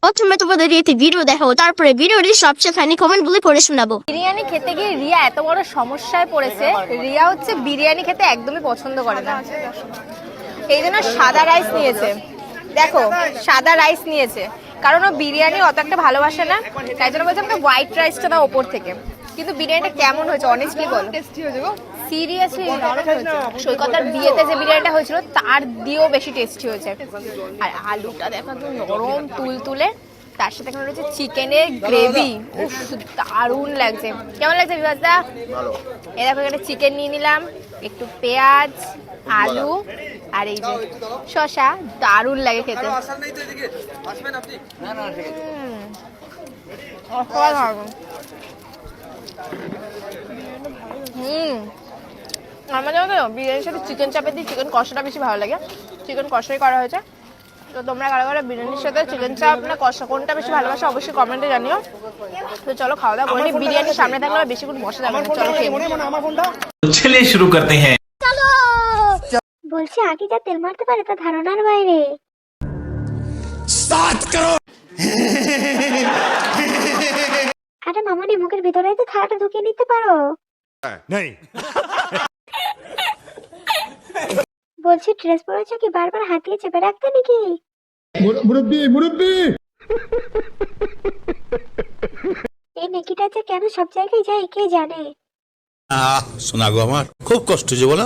প্রথমে তোমাদের একটি ভিডিও দেখাবো, তারপরে ভিডিওটি সবচেয়ে ফানি কমেন্ট গুলি পড়ে শোনাবো। বিরিয়ানি খেতে গিয়ে রিয়া এত বড় সমস্যায় পড়েছে। রিয়া হচ্ছে বিরিয়ানি খেতে একদমই পছন্দ করে না, এই জন্য সাদা রাইস নিয়েছে। দেখো সাদা রাইস নিয়েছে, কারণ ও বিরিয়ানি অত একটা ভালোবাসে না, তাই জন্য বলছে আমাকে হোয়াইট রাইসটা দাও ওপর থেকে। কিন্তু বিরিয়ানিটা কেমন হয়েছে অনেস্টলি বল? সিরিয়াসলি সৈকতার বিয়েতে যে বিরিয়ানিটা হয়েছিল তার দিয়েও বেশি টেস্টি হয়েছে। আর আলুটা দেখো একদম নরম তুলতুলে, তার সাথে এখানে রয়েছে চিকেনের গ্রেভি, দারুণ লাগছে। কেমন লাগছে বিভাসদা? এ দেখো এখানে চিকেন নিয়ে নিলাম, একটু পেঁয়াজ, আলু আর এই যে শসা, দারুণ লাগে খেতে। আমার জানো তো বিরিয়ানির সাথে চিকেন চাপে দিয়ে চিকেন কষাটা বেশি ভালো লাগে। চিকেন কষাই করা হয়েছে। তো তোমরা কারো কারো বিরিয়ানির সাথে চিকেন চাপ না কষা কোনটা বেশি ভালোবাসো অবশ্যই কমেন্টে জানিও। তো চলো খাওয়া দাওয়া করে বিরিয়ানির সামনে থাকলে বেশি কোনো বসে যাবে না। চলো चलिए शुरू करते हैं। বলছি আগে যা তেল মারতে পারে তা ধারণার বাইরে। আরে মামানি মুখের ভিতরে তো থালাটা ঢুকিয়ে নিতে পারো। বলছি ড্রেস পরেছো কি বারবার হাত দিয়ে চেপে রাখতে নাকি? মুরব্বি এই নেকিটা যে কেন সব জায়গায় যায় কে জানে। শোনা গো আমার খুব কষ্ট যে বলো।